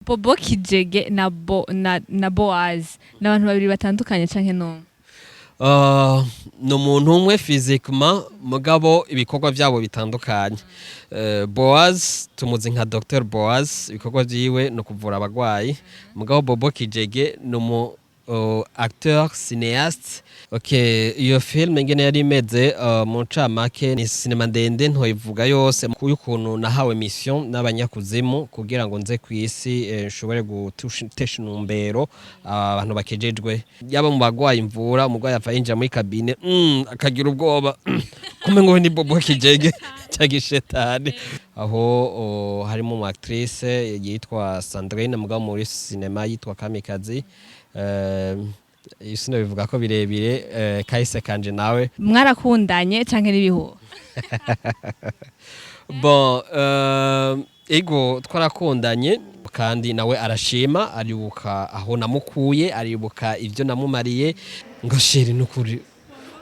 Bobo Kijege na Boaz n'abantu babiri batandukanye canke no? Ni umuntu umwe physiquement mugabo ibikorwa byabo bitandukanye. Boaz tumuzi nka Dr Boaz, ibikorwa byiwe no kuvura abagwayi. Mugabo Bobo Kijege ni acteur cinéaste. Okay, iyo film ngene yari imeze mu ncamake ni cinema ndende ntoyivuga yose y'ukuntu nahawe mission n'abanyakuzimu kugira ngo nze kwisi nshobore gutesha numbero abantu bakejejwe yaba mu bagwayi imvura umugwayi afa yinjira muri kabine akagira ubwoba kume ngo ni Bobo Kijege cyagishetani aho harimo mu actrice yitwa Sandrine mugabo muri cinema yitwa KAMIKAZE. Isino bivuga ko birebire kahise kanje nawe mwarakundanye canke nibiho? Bon ego twarakundanye kandi nawe arashima aribuka aho namukuye aribuka ivyo namumariye ngo sheri nukuri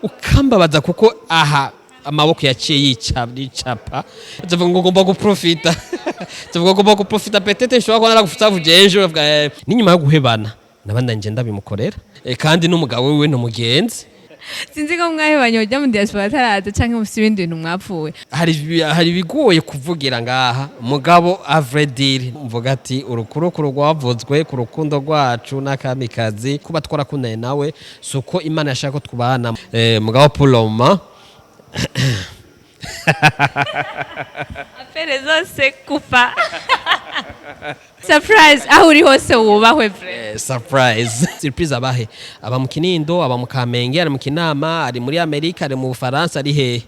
ukambabaza kuko aha amaboko yaciye yicapa tuvuga ngo ngomba guprofita tuvuga ngo ngomba guprofita petete nshobora ko naragufutavuje ejo n'inyuma yo guhebana nabanda nje ndabimukorera kandi n'umugabo wiwe no mugenzi sinzi ko mwahebanye ujya mu diaspora taraza canke mufite ibindi bintu mwapfuwe. Hari bigoye kuvugira ngaha mugabo avredire mvuga ati urukurukuru rwavuzwe ku rukundo rwacu n'akamikazi kuba twarakundanye nawe suko Imana yashaka ko twubana mugabo Puloma afere zose kufa. Surprise aho uri hose wubahwe vre. Surprise surprise abahe aba mu Kinindo aba mu Kamenge ari mu Kinama ari muri Amerika ari mu Bufaransa ari he.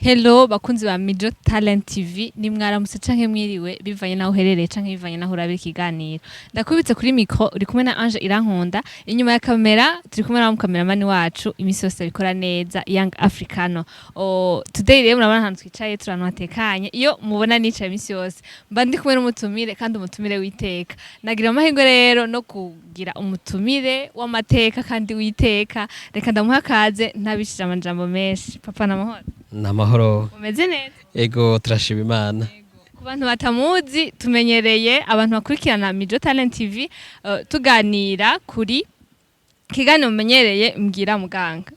Hello bakunzi ba Mijo Talent TV ni mwaramutse canke mwiriwe bivanye naho uherereye canke bivanye naho urabira ikiganiro. Ndakubitse kuri micro uri kumwe na Ange Irankunda inyuma ya kamera turi kumwe na cameraman wacu imisi yose bikora neza Young Africano. Today rero murabona hantu twicaye turantu hatekanye iyo mubona nicaye imisi yose mba ndi kumwe n'umutumire kandi umutumire witeka. Nagira amahirwe rero no kugira umutumire w'amateka kandi witeka reka ndamuha kaze ntabishije amajambo menshi. Papa namahoro. Namahoro. Umeze neza? Ego turashima Imana. Ku bantu batamuzi tumenyereye abantu bakurikirana Mijo Talent TV tuganira kuri kiganiro mumenyereye mbwira muganga.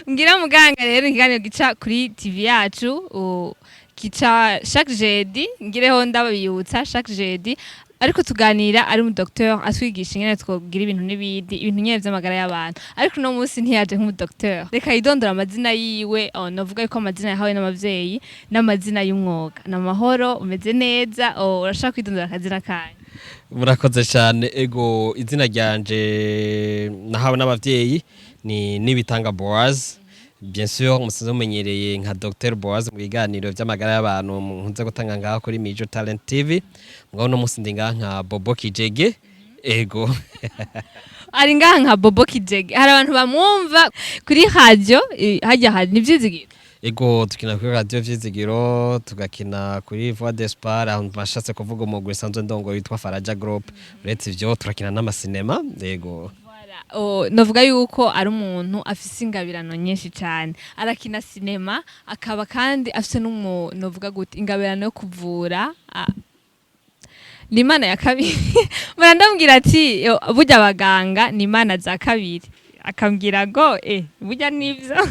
Mbwira muganga rero ikiganiro gica kuri TV yacu gica chaque jeudi ngireho ndabiyutsa chaque jeudi ariko tuganira ari mu docteur atwigisha ingene twogira ibintu n'ibindi ibintu nyene vy'amagara y'abantu ariko no munsi ntiyaje nk'umu docteur reka yidondora amazina yiwe navuga yuko amazina yahawe n'abavyeyi n'amazina y'umwuga namahoro umeze neza urashaka kwidondora akazina kanye. Murakoze cyane ego izina ryanje nahawe n'abavyeyi ni nibitanga Boaz. Bien sûr musanze mumenyereye nka Dr Boaz mu biganiro by'amagara y'abantu nkunze gutanga ngaho kuri Mijo Talent TV mugabo no musindi ngaha nka Bobo Kijege ego ari ngaha nka Bobo Kijege hari abantu bamwumva kuri radio hajya hari nivyizigiro ego tukina kuri radio vyizigiro tugakina kuri Voix d'Espoir aho bashatse kuvuga umugwi sanzwe ndongo witwa Faraja Group uretse ivyo turakina n'amasinema ego. Novuga yuko ari umuntu afise ingabirano nyinshi cyane arakina sinema akaba kandi afise novuga gute ingabirano yo kuvura ni Imana ya kabiri. Murandambwira ati burya abaganga ni Imana za kabiri akambwira go burya nivyo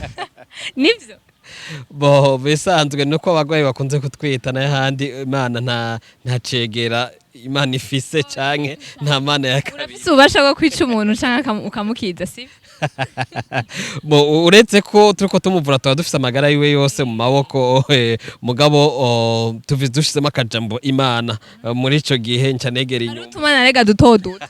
nivyo bo bisanzwe nuko abagwayi bakunze kutwita n'ahandi Imana nta cegera Imana ifise canke nta Mana ya kabiri. Urafise ubasha bwo kwica umuntu canke ukamukiza si? Bo uretse ko turiko tumuvura tuba dufise amagara yiwe yose mu maboko mugabo dushizemo akajambo Imana muri ico gihe nca negera inyuma. Tumana rega dutoduta.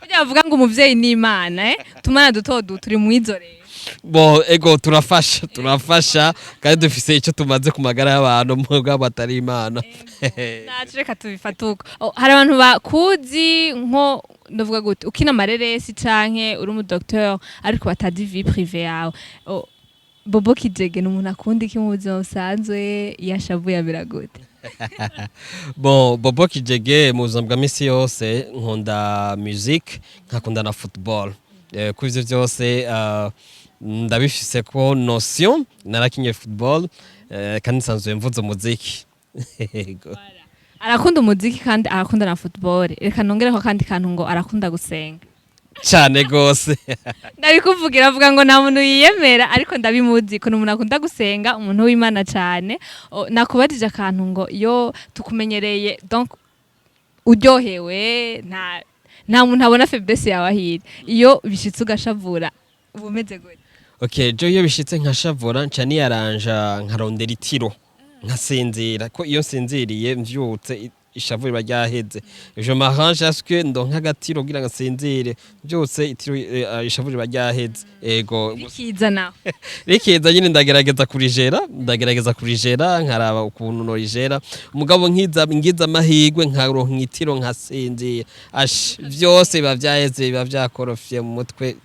Burya bavuga ngo umuvyeyi ni Imana tumana dutoduta turi mwizoreye. Bo ego turafasha kandi dufise ico tumaze ku magara y'abantu mugabo atari Imana. Reka tubifatuko hari abantu bakuzi nko ndavuga gute ukina amareresi canke uri umu docteur ariko batazi vie privée yawe. Bobo Kijege ni umuntu akunda iki mu buzima busanzwe yashavuye biragute? Bon Bobo Kijege mu buzima bwa misi yose nkunda music nkakunda na football. Kuvyo vyose ndabifise ko notion narakinye football kandi nsanzwe mvuze umuziki. Yego. arakunda umuziki kandi arakunda na football reka nongereko kandi kantu ngo arakunda gusenga Cyane gose. ndabikuvugira avuga ngo nta muntu yiyemera ariko ndabimuzi ko umuntu akunda gusenga umuntu w'Imana cyane nakubajije akantu ngo iyo tukumenyereye donc uryohewe nta muntu abona faiblesse yawe ahiri iyo bishitse ugashavura ubumeze gute Okay, jo iyo bishitse nkashavura nca niyaranja nkarondera itiro nkasinzira ko iyo sinziriye mvyutse ishavu riba ryaheze je m'arrange à ce que ndonka agatiro kugira ngo sinzire byose itiro ishavu riba ryaheze ego bikiza nawe rikiza nyine ndagerageza kurijera nkaraba ukuntu no rijera umugabo ngiza amahigwe nkaronka itiro nkasinzira byose biba byaheze biba byakorofye mu mutwe.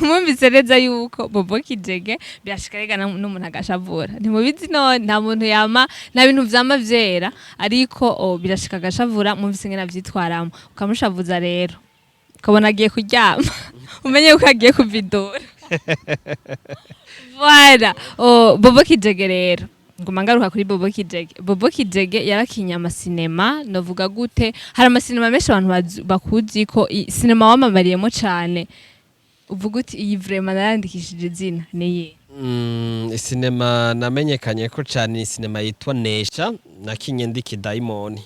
mwumvise neza yuko Bobo Kijege birashikarigana n'umuntu agashavura ntimubizi none nta muntu yama nta bintu vyama vyera ariko birashika agashavura mwumvise ngena vyitwaramo ukamushavuza rero ukabona agiye kuryama umenye ko agiye kuvidura voilà Bobo Kijege rero ngoma ngaruka kuri Bobo Kijege. Bobo Kijege yarakinye amasinema novuga gute hari amasinema menshi abantu bakuzi ko sinema wamamariyemo cyane uvuga uti iyi vraiment narandikishije izina niye sinema namenyekanye ko cyane ni sinema yitwa Nesha nakinye ndiki Diamond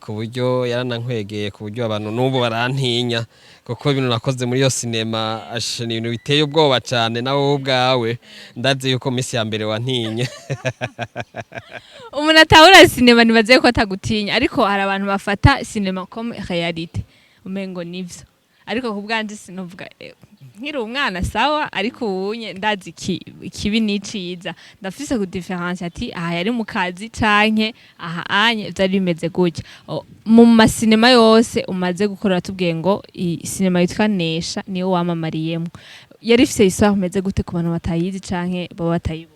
ku buryo yaranankwegeye ku buryo abantu n'ubu barantinya kuko ibintu nakoze muri yo sinema ni ibintu biteye ubwoba cyane nawe ubwawe ndazi yuko misi ya mbere wantinya. umuntu atahura sinema nibaze ko atagutinya ariko hari abantu bafata sinema comme réalité umengo nivyo ariko ku bwanje sinovuga nkiri umwana sawa ariko ubunye ndazi kibi niciza ndafise ku difference ati aha yari mu kazi canke aha anye vyari bimeze gutya mu masinema yose umaze gukora tubwiye ngo sinema yitwa Nesha niyo wamamariyemo yari ifise histoire imeze gute ku bantu batayizi canke baba batayibuka.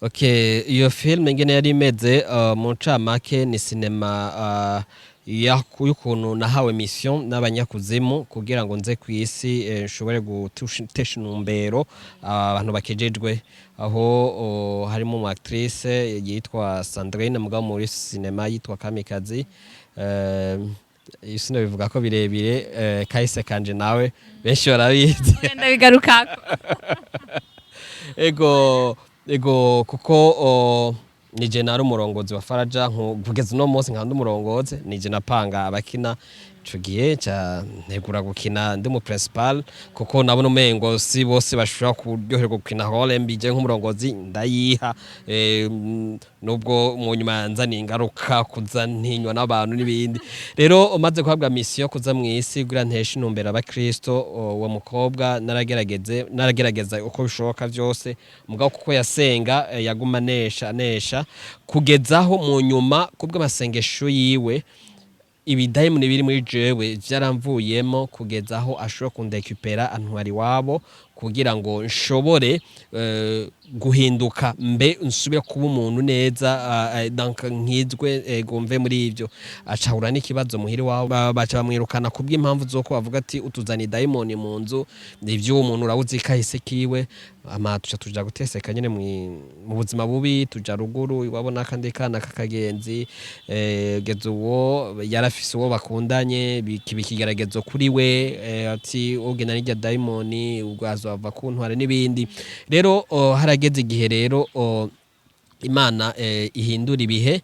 Okay, iyo film ngene yari imeze mu ncamake ni sinema y'ukuntu nahawe mission n'abanyakuzimu kugira ngo nze kwisi nshobore gutesha intumbero abantu bakejejwe aho harimo mu actrice yitwa Sandrine mugabo muri sinema yitwa KAMIKAZE isino bivuga ko birebire kahise kanje nawe benshi barabizi ndabigarukako ego kuko nije nari umurongozi wa Faraja kugeza no munsi nkandi umurongozi nije napanga abakina ico gihe ca ntegura gukina ndi mu principal kuko nabona umengo si bose bashobora kuryoherwa gukina role mbije nk'umurongozi ndayiha nubwo mu nyuma nzani ingaruka kuza ntinywa n'abantu n'ibindi rero umaze kuhabwa mission kuza mu isi kugira nteshe intumbero abakristo wa mukobwa naragerageza uko bishoboka byose mugabo kuko yasenga yaguma nesha kugezaho mu nyuma kubwo amasengesho yiwe ibidayimoni biri muri jewe vyaramvuyemo kugezaho ashobora kundekupera antwari wabo kugira ngo nshobore guhinduka mbe nsubire kuba umuntu neza donc nkizwe gomve muri ivyo acahura n'ikibazo muhiri wabo baca bamwirukana kubw'impamvu zoko bavuga ati utuzani daimoni mu nzu ivyo umuntu rawuzi kahise kiwe tuja guteseka nyene mu buzima bubi tuja ruguru wabona kandi kana kakagenzi geze uwo yarafise uwo bakundanye bikigeragezo kuri we ati ugena n'irya daimoni ubwazo bava kuntwara n'ibindi rero harageze igihe rero Imana ihindura ibihe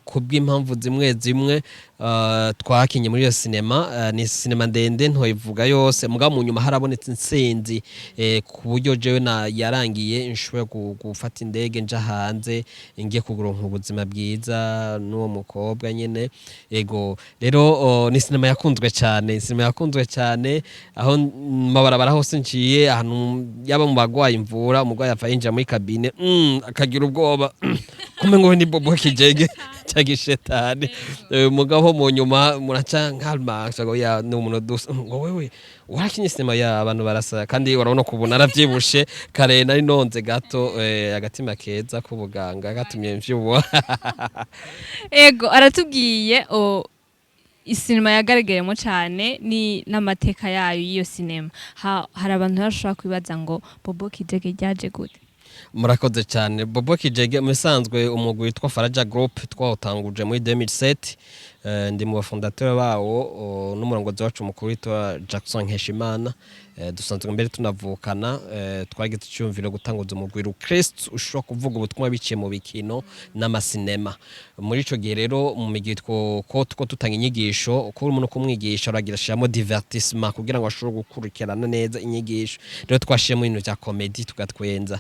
kubw'impamvu zimwe twakinye muri iyo sinema ni sinema ndende ntoyivuga yose mugabo mu nyuma harabonetse insenzi ku buryo jewe yarangiye nshobora gufata indege nja hanze ngiye kuguronka ubuzima bwiza n'uwo mukobwa nyene ego rero ni sinema yakunzwe cyane aho mabarabara hose nciye ahantu yaba mu bagwaye imvura umugwayi apfa yinjira muri kabine akagira ubwoba kumengo ni Bobo Kijege cyagishetani mugabo mu nyuma muraca nkalma sago ya n'umuntu ngo wewe warakinye sinema ya abantu barasa kandi urabona kubona aravyibushe kare nari nonze gato agatima keza kubuganga gatumye mvyubo ego aratubwiye isinema yagaragayemo cyane ni n'amateka yayo y'iyo sinema hari abantu bashobora kwibaza ngo Bobo Kijege ryaje gute. Murakoze cyane. Bobo Kijege musanzwe umugwi witwa Faraja Group twawutanguje muri 2007. Ndi mu bafondateur bawo n'umurongozi wacu mukuru witwa Jackson Heshimana. Dusanzwe mbere tunavukana twagize icyumviro gutanguza umugwi Christ ushobora kuvuga ubutumwa biciye mu bikino n'amasinema. Muri ico gihe rero mu migi ko tutanga inyigisho ko umuntu kumwigisha aragira shiramo divertissement kugira ngo ashobore gukurikirana neza inyigisho. Rero twashiye mu bintu bya comedy tugatwenza.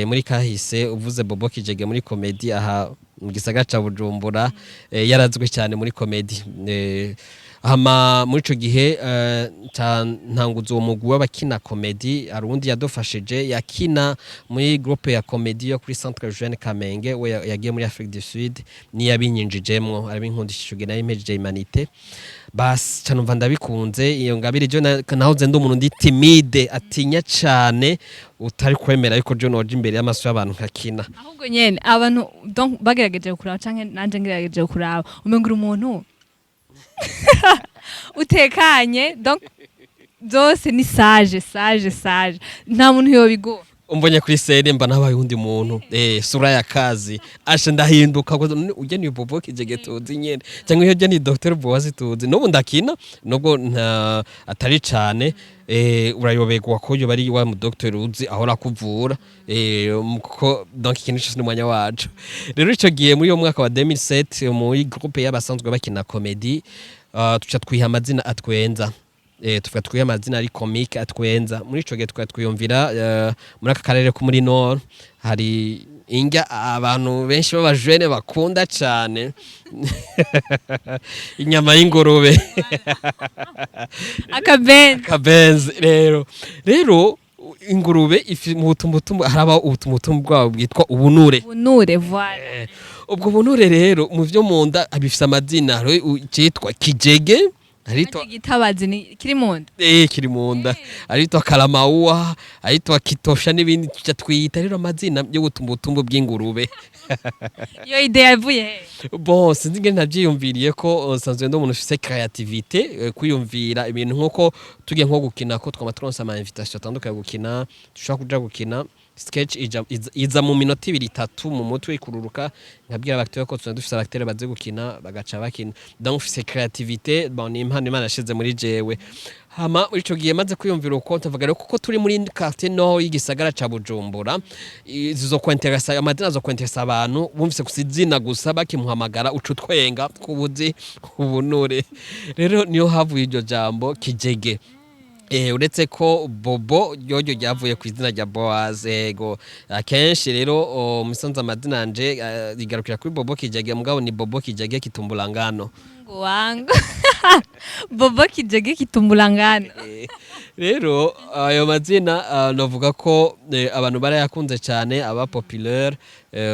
Muri kahise uvuze Bobo Kijege muri comedy aha mu gisagara ca Bujumbura yarazwe cyane muri comedy. Hama muri ico gihe ntanguza uwo mugwi w'abakina comedy arundi yadofashije yakina muri groupe ya comedy yo kuri Centre Jeune Kamenge we yagiye muri Afrique du Sud ni yabinyinjijemwo arabinkundishije nayo impeje Humanité bas canumva ndabikunze iyo ngabire je nahoze ndi umuntu ndi timide atinya cyane utari kwemera yuko je noje imbere y'amaso y'abantu nkakina. Ahubwo nyene abantu donc bagerageje kuraba canke nanje ngerageje kuraba umengura umuntu utekanye donc zose ni sage nta muntu yobigo umbonye kuri sere mba nabaye undi muntu sura ya kazi ashe ndahinduka uje ni Bobo Kijege tuzi nyene cyangwa iyo je ni Dr Boaz tuzi n'ubu ndakina nubwo atari cyane urayobegwa ko yo bari wa mu doctor uzi ahora kuvura ko donc ikintu cyose n'umwanya wacu. Rero ico giye muri yo mwaka wa 2007 muri groupe y'abasanzwe bakina comedy tuca twiha amazina atwenza tuvuga twiha amazina ari comique atwenza. Muri ico gihe twiyumvira muri aka karere ko muri Nord hari inga abantu benshi b'abajene bakunda cyane inyama y'ingurube akabenzi rero ingurube mu butumbutumbu haraba ubutumbutumbu bwabo bwitwa ubunure voilà. Ubwo bunure rero mu vyo munda abifisa amazina cyitwa Kijege arito gitabazi ni kiri munda kiri munda arito Kalamauwa arito Kitosha n'ibindi twita rero amazina yo gutumbutumbu bw'ingurube. Iyo idea yavuye bon sinzi ngene navyiyumviriye ko sanzwe ndo umuntu ufise creativité kwiyumvira ibintu nk'uko tugiye nko gukina ko twama turonsa ama invitation atandukanye gukina dushaka kuja gukina sketch iza mu minota 2-3 mu mutwe ikururuka nkabwira abacteur ko dufise abacteur baze gukina bagaca bakina donc ufise creativité bon ni impano Imana yashize muri jewe. Hama ico giye maze kwiyumvira uko ntavuga rero kuko turi muri quartier no y'igisagara ca Bujumbura zizo kwenteresa amadina zo kwenteresa abantu bumvise kusizina gusa bakimuhamagara ucutwenga kubuzi ubunure. Rero niyo havuye iryo jambo Kijege. Uretse ko Bobo yoyo ryavuye ku izina rya Boaz ego akenshi rero umusanza amadina anje rigarukira kuri Bobo Kijege mugabo ni Bobo Kijege kitumbulangano wangu Bobo Kijege kitumbulangano. Rero ayo mazina navuga ko abantu barayakunze cyane aba populaire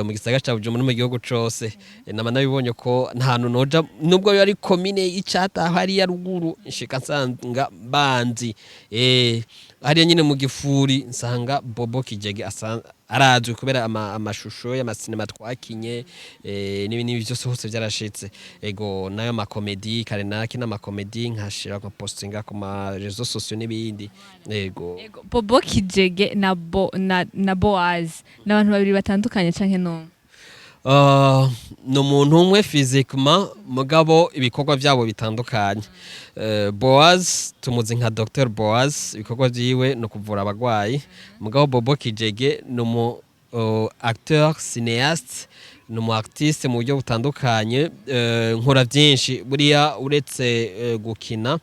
mu gisagara ca Bujumbura mu gihugu cose. Nama nabibonye ko nta hantu noja nubwo yari commune y'Icata hari ya ruguru nshika nsanga banzi hariya nyine mu gifuri nsanga Bobo Kijege arazwi kubera amashusho y'amasinema twakinye n'ibintu byose hose byarashitse ego nayo makomedi karenaki n'amakomedi nkashira ko postinga ku ma réseaux sociaux n'ibindi ego Bobo Kijege na Boaz n'abantu babiri batandukanye canke no no muntu umwe physiquement mugabo ibikorwa byabo bitandukanye. Boaz tumuzi nka Dr Boaz ibikorwa byiwe no kuvura abagwayi mugabo Bobo Kijege no acteur cinéaste no artiste mu buryo butandukanye nkora byinshi buriya uretse gukina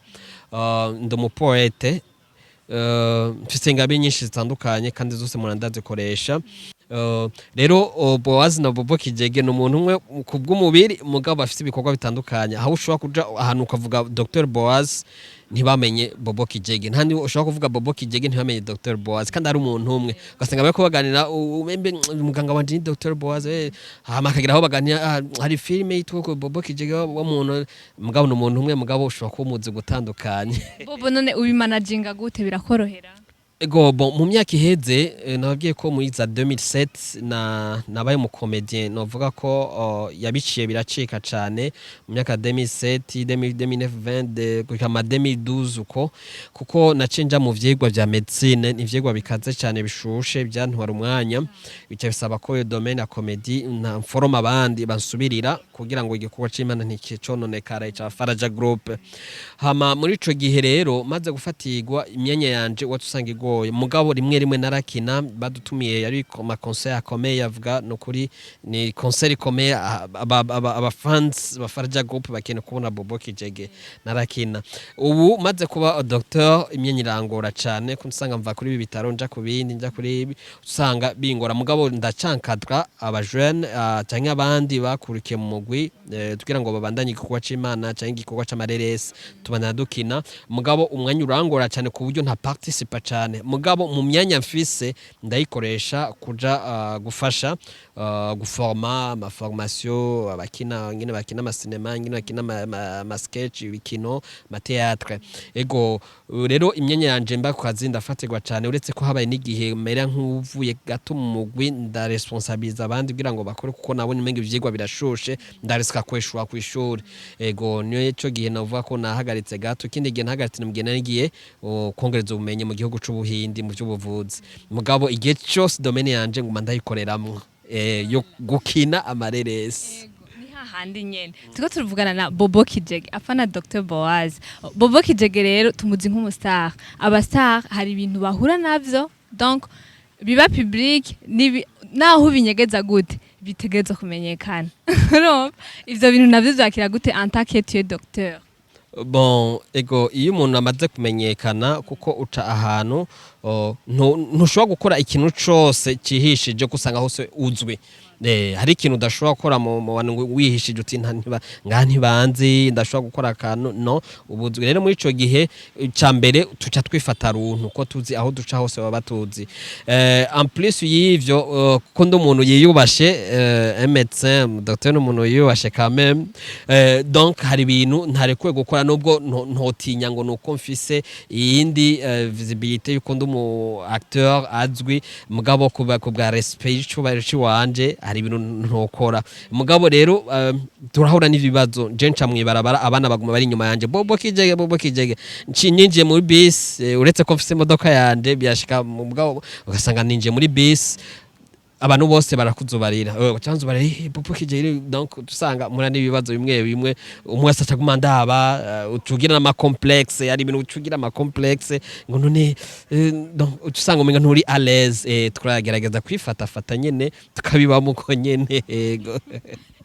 ndo mu poete mfise ngabe nyinshi zitandukanye kandi zose murandazikoresha. Rero Boaz na Bobo Kijege no muntu umwe kubw'umubiri mugabo afite ibikorwa bitandukanye aho ushobora kuja ahantu ukavuga Dr Boaz ntibamenye Bobo Kijege ntandi ushobora kuvuga Bobo Kijege ntibamenye Dr Boaz kandi ari umuntu umwe ugasanga bariko baganira umembe muganga wanje ni Dr Boaz hama kagira aho baganira hari filme yitwa Bobo Kijege wa muntu mugabo no muntu umwe mugabo ushobora kumuzi gutandukanye. Bobo none ubimanaginga gute birakorohera? Ego bon mu myaka iheze nababwiye ko muri za 2007 nabaye mu comedian novuga ko yabiciye biracika cane mu myaka 2007 2020 kugama 2012 kuko nacenja mu vyigwa vya medicine ivyigwa bikaze cane bishushe byantwara umwanya bica bisaba ko domaine ya comedy na foroma abandi bansubirira kugira ngo igikorwa c'Imana ntikicononekara ca Faraja Group hama muri ico gihe rero maze gufatirwa imyanya yanje watusanga mugabo rimwe narakina badutumiye yari ma concert akomeye avuga no kuri ni concert ikomeye aba fans ba Faraja Group bakene kubona Bobo Kijege narakina ubu maze kuba docteur imyenyi irangora cane kunsanga mva kuri ibi bitaro nja kubindi nja kuri usanga bingora mugabo ndacankadra aba jeune cyangwa abandi bakurikiye mu mugwi tugira ngo babandanye igikorwa c'Imana cyangwa igikorwa c'amareresi tubana dukina mugabo umwanya urangora cane ku buryo nta participa cane mugabo mu myanya mfise ndayikoresha kuja gufasha guforma ma formation abakina ngine bakina ama cinema ngine bakina ma sketch ibikino ma théâtre ego rero imyanya yanje mba kwazi ndafatirwa cane uretse ko habaye n'igihe mera nk'uvuye gato mu mugwi nda responsabilize abandi kugira ngo bakore kuko nabonye menga ivyigwa birashushe ndariska kweshwa kwishuri ego niyo cyo gihe navuga ko nahagaritse gato kindi gihe nahagaritse mugena ngiye kongereza ubumenyi mu gihugu c'ubuhindi mu by'ubuvuzi mugabo igihe cyose domaine yanje nguma ndayikoreramwe yo gukina amareresi handi nyene tuko turuvugana na Bobo Kijege afana Dr Boaz Bobo Kijege rero tumuzi nk'umustar abastar hari ibintu bahura navyo donc biba public naho binyegeza gute bitegeza kumenyekana ivyo bintu navyo zakira gute en tant que tu es docteur. Bon ego iyo umuntu amaze kumenyekana kuko uca ahantu ntushobora gukora ikintu cose cihishije gusanga hose uzwi hari ikintu udashobora gukora mu bantu wihishije uti ntibanzi ndashobora gukora akantu no ubuzwi rero muri ico gihe ca mbere tuca twifata runtu ko tuzi aho duca hose baba tuzi en plus y'ivyo kuko ndi umuntu yiyubashe un médecin docteur n'umuntu yiyubashe quand même donc hari ibintu ntarekuwe gukora nubwo ntotinya ngo nuko mfise iyindi visibilité yuko ndi umu acteur azwi mugabo kubwa respect wanje hari ibintu ntokora mugabo rero turahura n'ibibazo je nca mwibarabara abana baguma bari inyuma yanje Bobo Kijege ninjiye muri bus uretse ko mfise imodoka yanje byashika mugabo ugasanga ninjiye muri bus abantu bose barakuzubarira cyanzu bari Bobo Kijege donc tusanga mura n'ibibazo bimwe umwe asaca gumandaba utugira ama complexe ari ibintu utugira ama complexe ngo none donc tusanga umenga nturi à l'aise turagerageza kwifata nyene tukabibamo ko nyene ego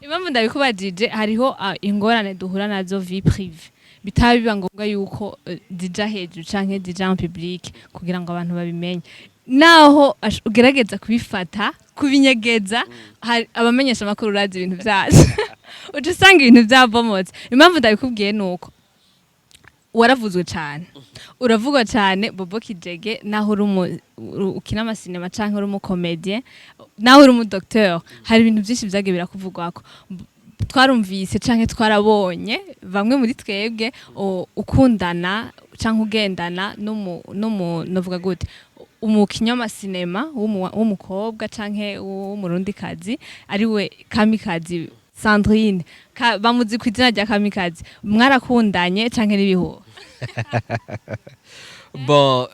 impamvu ndabikubajije hariho ingorane duhura nazo vie prive bitaba biba ngombwa yuko dija hejuru canke dija en public kugira ngo abantu babimenye naho ugerageza kubifata kubinyegeza abamenyesha makuru urazi ibintu byaje uje usanga ibintu byabomotse impamvu ndabikubwiye nuko waravuzwe cyane uravugwa cyane Bobo Kijege naho ukina amasinema canke uri umukomedien naho uri umudocteur hari ibintu byinshi byagiye birakuvugwako twarumvise canke twarabonye bamwe muri twebwe ukundana canke ugendana novuga gute umukinya amasinema w'umukobwa canke w'umurundikazi ariwe Kamikazi Sandrine bamuzi ku izina rya Kamikazi mwarakundanye canke nibiho bon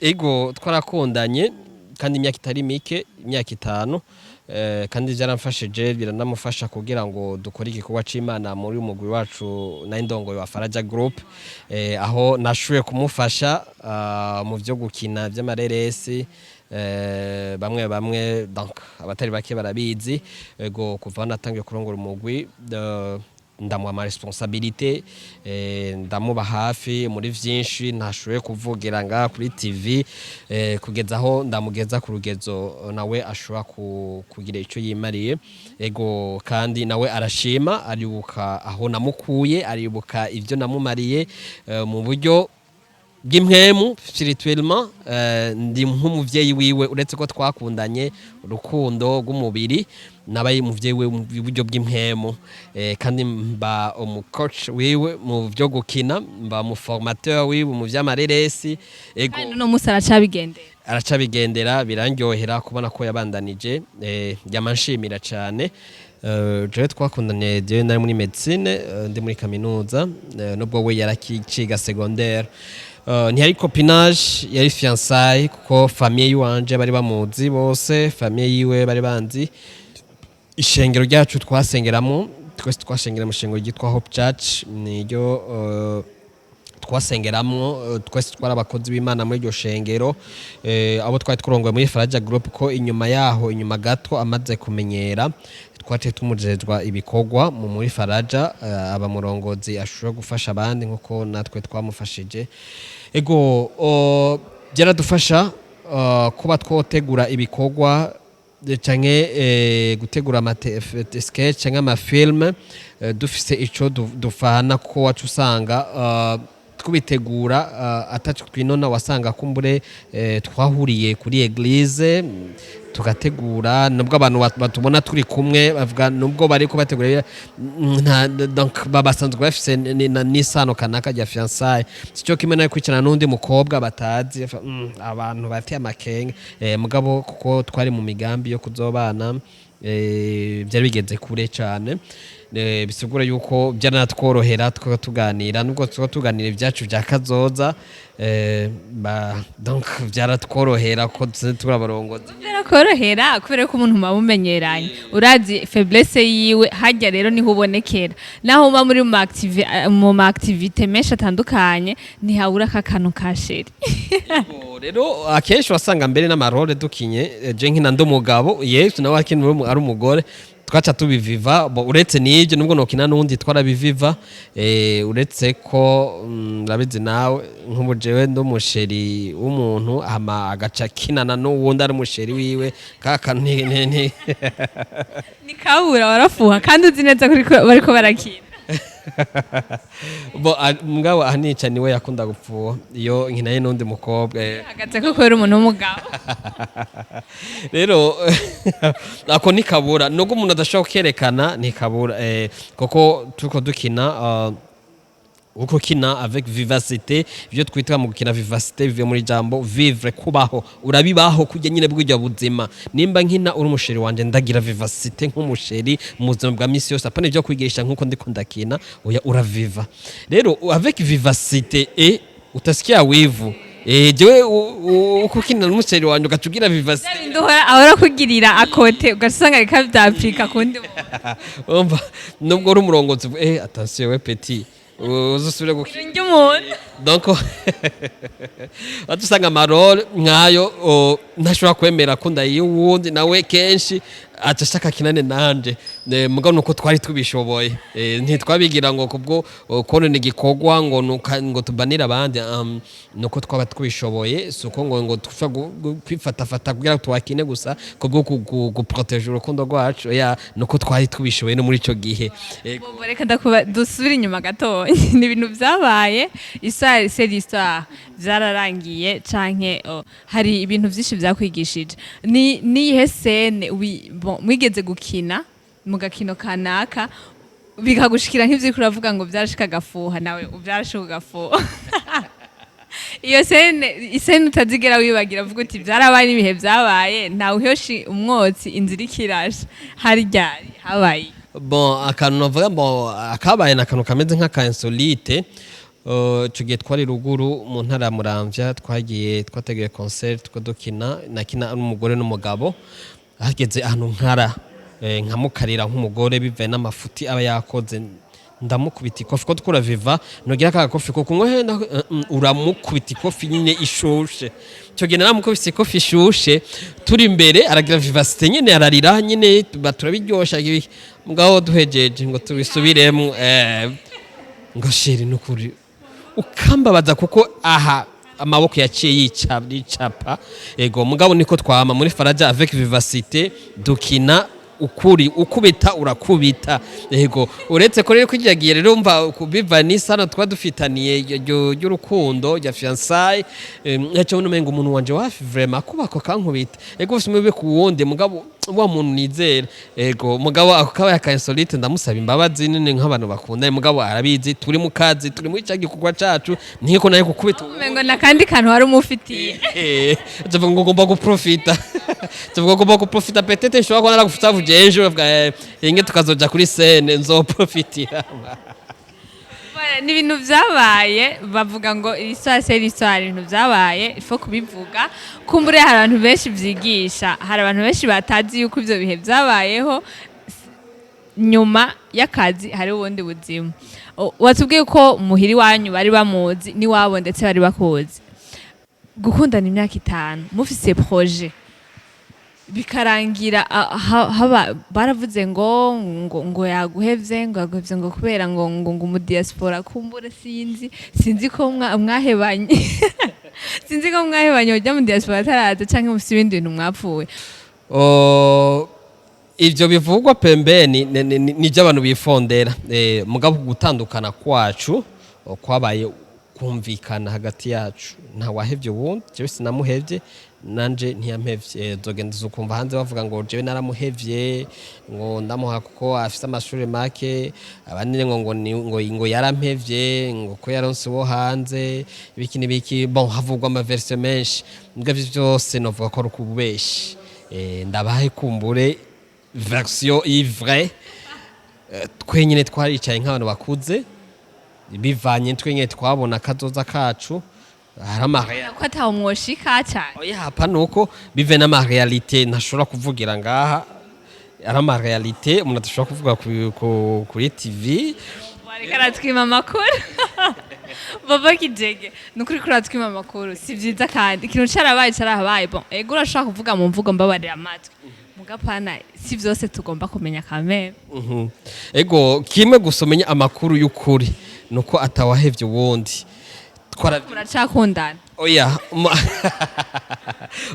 ego twarakundanye kandi imyaka itari mike imyaka 5 kandi byaramfashije biranamufasha kugira ngo dukore igikorwa c'Imana muri umugwi wacu na indongo wa Faraja Group aho nashuye kumufasha mu byo gukina by'amareresi bamwe donc abatari bake barabizi ego kuva natangiye kurongora umugwi ndamuha ama responsabilité ndamuba hafi muri vyinshi ntashoboye kuvugira nga kuri TV kugeza aho ndamugeza ku rugezo nawe ashobora kugira ico yimariye ego kandi nawe arashima aribuka aho namukuye aribuka ivyo namumariye mu buryo bw'impwemu spirituellement, ndi nk'umuvyeyi wiwe uretse ko twakundanye urukundo rw'umubiri, nabaye umuvyeyi wiwe mu buryo bw'impwemu, kandi mba umucoach wiwe mu byo gukina, mba mu formateur wiwe mu vy'amareresi. Ego no musi aracabigendera birandyohera kubona ko yabandanije, yamanshimira cyane. Jewe twakundanye jewe nari muri medicine, ndi muri kaminuza, nubwo we yarakiciga secondaire. Ntiyari copinage, yari fiançaille kuko famille yiwanje bari bamuzi bose, famille yiwe bari banzi. Ishengero ryacu twasengeramo, twese twashengera mu shengero ryitwa Hope Church, niryo twasengeramo, twese twari abakozi b'Imana muri iryo shengero. Abo twari turongoye muri Faraja Group ko inyuma gato amaze kumenyera twaciye tumujejwa ibikorwa muri Faraja, abamurongozi ashobora gufasha abandi nkuko natwe twamufashije. Ego byaradufasha kuba twotegura ibikorwa canke gutegura sketch canke amafilme, dufise ico dufana ko wacu usanga tubitegura atacu twinona, wasanga kumbure twahuriye kuri eglise tugategura, nubwo abantu batubona turi kumwe bavuga nubwo bari ko bategura donc babasanzwe bafise n'isano kanaka rya fiançailles. Cyo kimwe nayo kwicana n'undi mukobwa batazi, abantu bafite amakenga, mugabo kuko twari mu migambi yo kuzobana, byari bigeze kure cyane. Bisigura yuko byaranatworohera tuganira, nubwo tuganira ibyacu bya kazoza, donc byaratworohera ko turi abarongozi. Byarakorohera kubera ko umuntu mumenyeranye, urazi faiblesse yiwe, hajya rero niho ubonekera. Naho uba muri mu activité menshi atandukanye, ntihabura kakano ka sheri. Rero akenshi wasanga mbere n'amarole dukinye, je nkina ndumugabo, yesu nawe akina ari umugore, twaca tubiviva. Uretse n'ibyo nubwo nokina n'undi twarabiviva, uretse ko rabizi nawe nk'ubu jewe ndumusheri w'umuntu hama agaca kinana n'uwundi ari umusheri wiwe, kaka ni kabura warafuha kandi uzi neza ko bariko barakina. Mugabo ahanica niwe yakunda gupfuha iyo nkinaye n'undi mukobwa, hagaze ko kubera umuntu w'umugabo. Rero ako nikabura, nubwo umuntu adashobora kerekana nikabura, kuko turiko dukina uko kina avec vivacité, ibyo twita mu gukina vivacité bivuye muri jambo vivre, kubaho, urabibaho kujya nyine bw'iryo buzima. Nimba nkina uri umusheri wanje ndagira vivacité nk'umusheri mu buzima bwa misi yose, apana ibyo kwigisha nk'uko ndiko ndakina, oya uraviva. Rero avec vivacité utasikia wivu, jewe uko kina n'umusheri wanje ugacugira vivacité, ndohora ahora kugirira akote ugasanga reka bya Afrika kundi umva, nubwo uri umurongozi attention we petit uzusubire gukina umuntu, donc atusanga amarole nkayo ntashobora kwemera ko ndayiye uwundi nawe kenshi atashaka kinane nanje, mugabo nuko twari tubishoboye, ntitwabigira ngo kubwo konone igikorwa ngo tubanira abandi, nuko twaba twabishoboye, suko ngo kwifatafata kugira twakine gusa kubwo guproteger urukundo rwacu, nuko twari tubishoboye no muri ico gihe. Reka dusubira inyuma gato, ni ibintu byabaye c'est l'histoire, byararangiye canke hari ibintu byinshi byakwigishije. Ni ihe scene mwigeze gukina mu gakino kanaka bikagushikira nk'ivyo uravuga ngo byarashika gafuha, nawe ubyarashika gafuha? Iyo scene utazigera wibagira, vuga uti byarabaye n'ibihe byabaye, ntawe uheshi umwotsi inzira ikirasha, hari ryari habaye? Akantu navuga akabaye n'akantu kameze nk'aka insolite. Ico gihe twari ruguru mu ntara ya Muramvya, twateguye concert two dukina, nakina n'umugore n'umugabo, hageze ahantu nkamukarira nk'umugore bivaye n'amafuti aba yakoze, ndamukubita ikofi ko tukura viva, nogira ka kofi ko kunywe uramukubita ikofi nyine ishushe. Cyo gihe naramukubise ikofi ishushe, turi imbere aragira vivacité nyine, ararira nyine, baturabiryosha mugabo duhejeje ngo tubisubiremo, ngo sheri nukuri ukambabaza kuko aha amaboko yaciye yicapa. Ego mugabo niko twama muri Faraja avec vivacité dukina ukuri ukubita urakubita yego uretse ko rero kwijagiye rero umva biva n'isano twa dufitaniye y'urukundo ya fiançailles yacho umenga umuntu wanje wafi vraiment kubako kankubita yego usimube ku wundi mugabo wa muntu nizera yego mugabo akaba yakansolite ndamusaba imbabazi nene nk'abantu bakunda mugabo arabizi turi mu kazi turi mu icagi kugwa cacu ntiko naye kukubita umengo nakandi kantu hari umufitiye tuvuga ngo ngomba guprofita tuvuga ngo ngomba guprofita petete nshobora ko naragufuta vujeje inge tukazoja kuri scene nzoprofitira ni ibintu byabaye bavuga ngo histoire c'est l'histoire ibintu byabaye il faut kubivuga kumbure hari abantu benshi byigisha hari abantu benshi batazi yuko ivyo bihe byabayeho nyuma y'akazi hari ubundi buzima watubwiye ko muhiri wanyu bari bamuzi ni wabo ndetse bari bakoze gukundana imyaka 5 mufise projet bikarangira baravuze ngo yaguhevye ngo kubera ngo mu diaspora kumbure sinzi ko mwahebanye sinzi ko mwahebanye ujya mu diaspora taraza canke mufise ibindi bintu mwapfuye ivyo bivugwa pembeni nije abantu bifondera mugabo gutandukana kwacu kwabaye kumvikana hagati yacu nta wahevye wundi jewe sinamuhevye nanje ntiyampevye zogenda zukumva hanze bavuga ngo jewe naramuhevye ngo ndamuha kuko afise amashuri make abandi ngo yarampevye ngo ko yaronse wo hanze ibiki bon havugwa ama version menshi ngavyo byose novuga ko rukubeshi ndabahe kumbure version ivre twenyine twaricaye nk'abantu bakuze bivanye twenyine twabona kazoza kacu haramahaya ko atawumwoshika cyane oya hapa nuko bive n'ama realite ntashobora kuvugira ngaha arama realite umuntu atashobora kuvuga kuri TV warikara twima makuru Bobo Kijege nukuri kuri twima amakuru si byiza kandi ikintu carabaye bon ego urashaka kuvuga mu mvugo mbabarira amatwi mugapana si vyose tugomba kumenya kameme ego kimwe gusomenya amakuru y'ukuri nuko atawahevye wundi muracakundana oya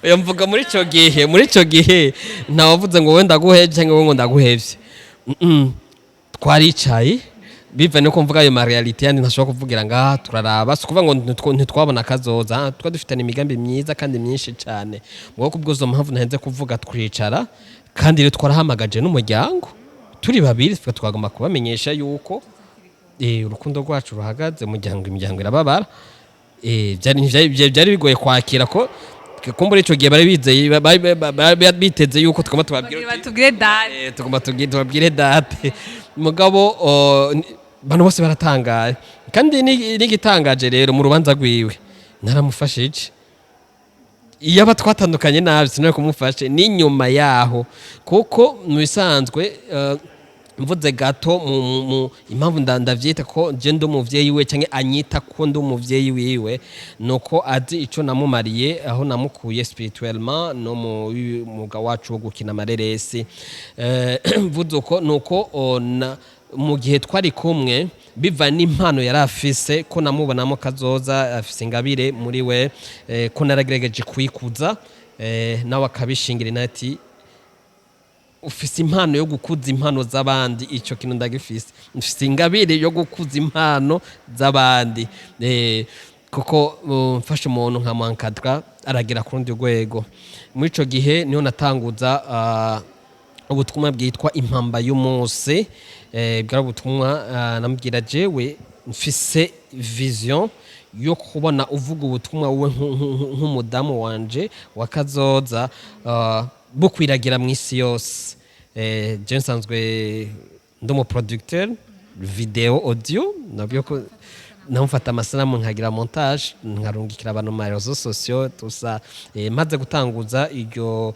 oya mvuga muri ico gihe ntawavuze ngo wenda guheje cyangwa ngo ndaguhevye twaricaye biva no kumvuga ayo ma realite yandi ntashobora kuvugira ngaha turaraba so kuvuga ngo ntitwabona kazoza twa dufitana imigambi myiza kandi myinshi cyane mwo kubwozo mpamvu ntahenze kuvuga twicara kandi rero twarahamagaje n'umuryango turi babiri twagomba kubamenyesha yuko urukundo rwacu ruhagaze imiryango irababara byari bigoye kwakira ko kumbura ico gihe bari bizeye biteze yuko tugomba tubabwire date mugabo bano bose baratangaye kandi n'igitangaje rero mu rubanza rwiwe naramufashije iyo aba twatandukanye nabi sinaye kumufashe n'inyuma yaho kuko mu bisanzwe mvuze gato mu impamvu ndavyita ko je ndo muvyeyi we canke anyita ko ndo muvyeyi wiwe nuko azi ico namumariye aho namukuye spirituellement no muga wacu wo gukina amareresi mvuze uko nuko mu gihe twari kumwe biva n'impano yari afise ko namubonamo kazoza afise ingabire muri we ko naragerageje kwikuza nawe akabishingira inati ufise impano yo gukuza impano z'abandi ico kintu ndagifise ufise ingabire yo gukuza impano z'abandi kuko mfashe umuntu nka mwankadra aragira ku rundi rwego muri ico gihe niho natanguza ubutumwa bwitwa impamba y'umunsi bwari ubutumwa namubwira jewe mfise vision yo kubona uvuga ubutumwa wowe nk'umudamu wanje wakazoza bukwiragira mu isi yose je nsanzwe ndomo producteur video audio nabyo ko namufata amasanamu nkagira montage nkarungikira abantu mu réseaux sociaux tusa maze gutanguza iryo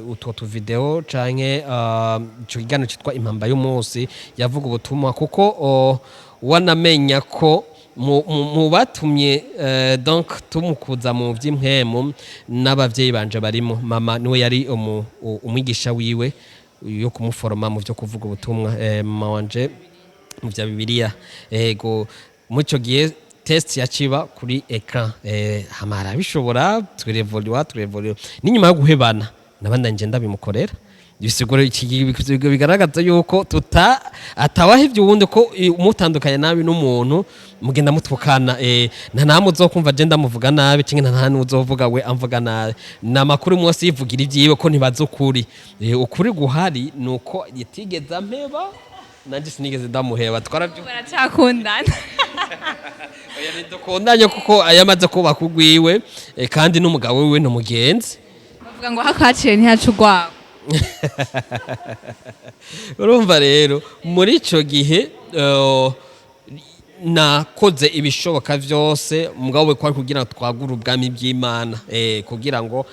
utwo video canke ico kigano citwa impamba y'umunsi yavuga ubutumwa kuko wanamenya ko mu batumye donc tumukuza mu vy'impwemu n'abavyeyi banje barimo mama niwe yari umwigisha wiwe yo kumuforoma mu byo kuvuga ubutumwa mama wanje mu vya Bibiliya ego muco gihe test yaciba kuri écran hamara bishobora turevolwa n'inyuma yo guhebana nabanda nje ndabimukorera bisigura bigaragaza yuko atawahevye uwundi ko umutandukanye nabi n'umuntu mugenda mutukana nta namwe uzokumva je ndamuvuga nabi cinke nta namwe uzovuga we amvuga nabi namakuru mwose yivugira ivyiwe ko ntibaza ukuri ukuri guhari nuko yitigeza mpeba nanje sinigeze ndamuheba baracakundana oya nidukundanye kuko ayamaze kuba kugwiwe kandi n'umugabo wiwe n'umugenzi bavuga ngo hakaciye ntihaca urwabo urumva rero muri ico gihe nakoze ibishoboka vyose mugabo we kwari kugira twagura ubwami bw'Imana kugira ngo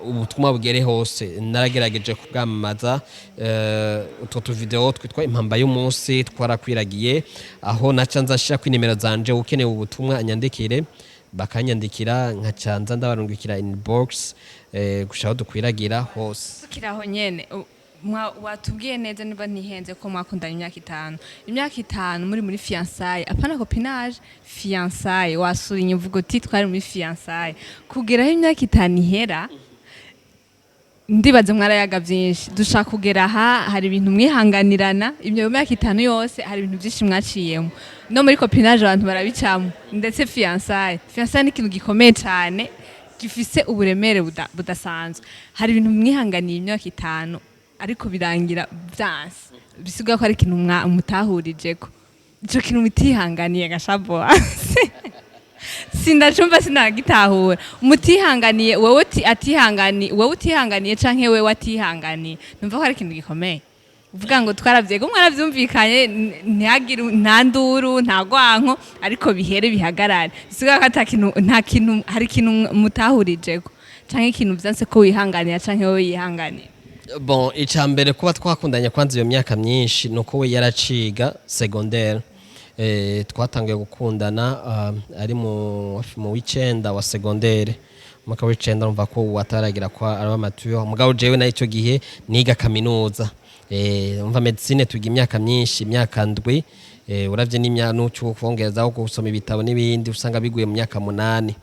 ubutumwa bugere hose naragerageje kubwamamaza utwo tuvideo twitwa impamba y'umunsi twarakwiragiye aho naca nzashira ku nimero zanje ukeneye ubutumwa anyandikire bakanyandikira nkacanza ndabarungikira inbox gushaho dukwiragira hose tukiraho nyene watubwiye neza niba ntihenze ko mwakundanye imyaka itanu muri fiançailles apana copinage fiançailles wasura inyivugo uti twari muri fiançailles kugeraho imyaka itanu ihera ndibaze mwarayaga byinshi dushaka kugera aha hari ibintu mwihanganirana ibyo myaka itanu yose hari ibintu byinshi mwaciyemo no muri copinage abantu barabicamo ndetse fiançailles ni ikintu gikomeye cyane gifise uburemere budasanzwe hari ibintu mwihanganiye imyaka itanu ariko birangira byanse bisigaye ko ari ikintu mutahurijeko ico kintu mutihanganiye gashabo sindacumva sinagitahura mutihanganiye wewe utihanganiye canke wewe atihanganiye numva ko ari ikintu gikomeye uvuga ngo twaravyego mwaravyumvikanye ntihagire nta nduru nta gwanko ariko bihere bihagarare bisigaye ko nta kintu hari ikintu mutahurijeko canke ikintu vyanse ko wihanganiye canke wewe yihanganiye. Bon, icambere kuba twakundanye kwanza iyo myaka myinshi nuko we yaraciga secondaire twatangiye gukundana ari mu w'icenda wa secondaire umwaka w'icenda urumva ko wataragira kwa araba matuyo mugabo jewe na ico gihe niga kaminuza umva medicine tugiye imyaka myinshi imyaka ndwi uravye n'imyaka n'uco kwongezaho gusoma ibitabo n'ibindi usanga biguye mu myaka 8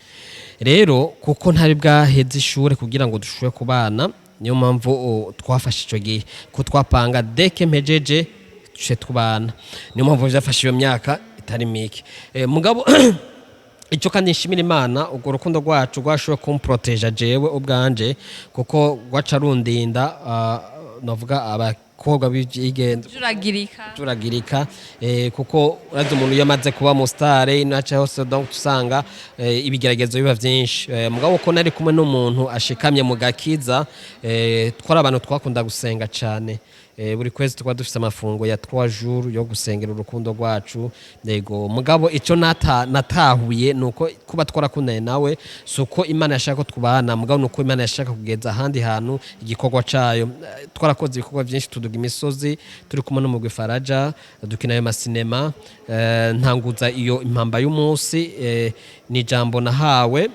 rero kuko ntari bwaheze ishure kugira ngo dushobore kubana niyo mpamvu twafashe ico gihe ko twapanga deke mpejeje tuje tubana niyo mpamvu byafashe iyo myaka itari mike mugabo ico kandi nshimira Imana ubwo rukundo rwacu rwashoboye kumproteja jewe ubwanje kuko rwaca rundinda navuga abakobwa b'igenda juragirika kuko urazi umuntu yamaze kuba mu star inacha hose donc usanga ibigeragezo biba byinshi mugabo ko nari kumwe n'umuntu ashikamye mu gakiza twara abantu twakunda gusenga cyane buri kwezi tukaba dufite amafungo ya 3 jours yo gusengera urukundo rwacu yego mugabo ico natahuye nuko kuba twarakundanye nawe suko Imana yashaka ko twubana mugabo nuko Imana yashaka kugeza ahandi hantu igikorwa cayo twarakoze ibikorwa byinshi tuduga imisozi turi kumwe no mu Gwifaraja dukina ayo masinema ntanguza iyo impamba y'umunsi ni jambo nahawe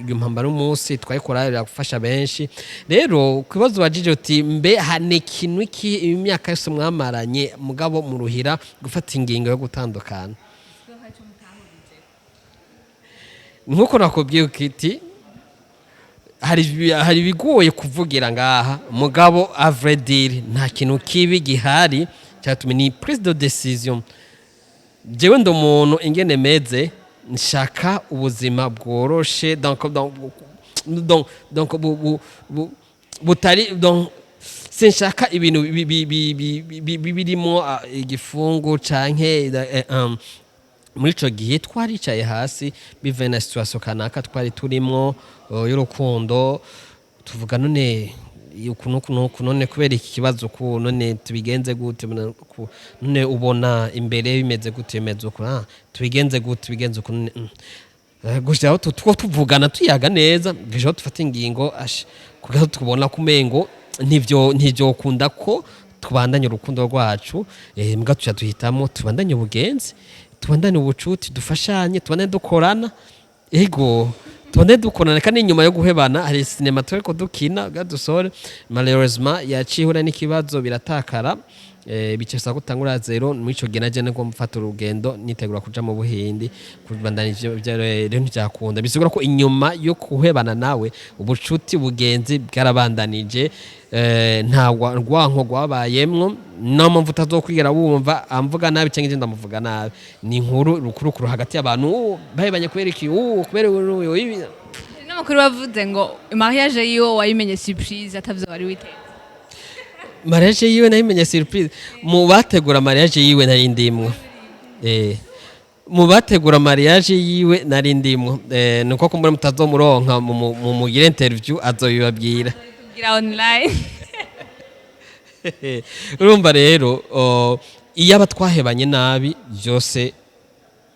impamba y'umunsi twayikorera gufasha benshi rero kwibazo wajije uti mbe hane kintu iki imyaka yose mwamaranye mugabo mu ruhira gufata ingingo yo gutandukana nkuko nakubwiye ukiti hari bigoye kuvugira ngaha mugabo a vrai dire nta kintu kibi gihari cyatume ni prise de décision jewe ndo muntu ingene meze nshaka ubuzima bworoshe donc butari donc sinshaka ibintu birimo igifungo canke muri ico gihe twaricaye hasi bive na situation kanaka twari turimo y'urukundo tuvuga none ukuntu none kubera iki kibazo ku none tubigenze gute none ubona imbere bimeze gute bimeze uko tubigenze gute bigenze uko gushaho tuvugana tuyaga neza gushaho tufata ingingo kugira tubona kumengo ntivyo kunda ko tubandanye urukundo rwacu mbwa tuca duhitamo tubandanye ubugenzi tubandanye ubucuti dufashanye tubandanye dukorana ego tubandanye dukorana kandi inyuma yo guhebana hari sinema turiko dukina gadusore malheureusement yacihura n'ikibazo biratakara bicesa gutangura zero mwico gena jene ko mfata urugendo nitegura kuja mu Buhindi kubandanya ivyo rero ntibyakunda bisigura ko inyuma yo kuhebana nawe ubucuti bugenzi bwarabandanije nta rwanko rwabayemwo no mpamvu utazokwigera wumva amvuga nabi cyangwa igenda amuvuga nabi ni inkuru rukurukuru hagati y'abantu bahebanye kubera iki kubera ibi n'amakuru bavuze ngo mariage yiwe wayimenye surprise atavyo wari witeze. mariage yiwe nayimenye surprise mu bategura mariage yiwe nari ndimwe mu bategura mariage yiwe nari ndimwe nuko kumbura mutazomuronka mu mugire interview azoyibabwira tugira online. urumva rero iyo abatwahebanye nabi byose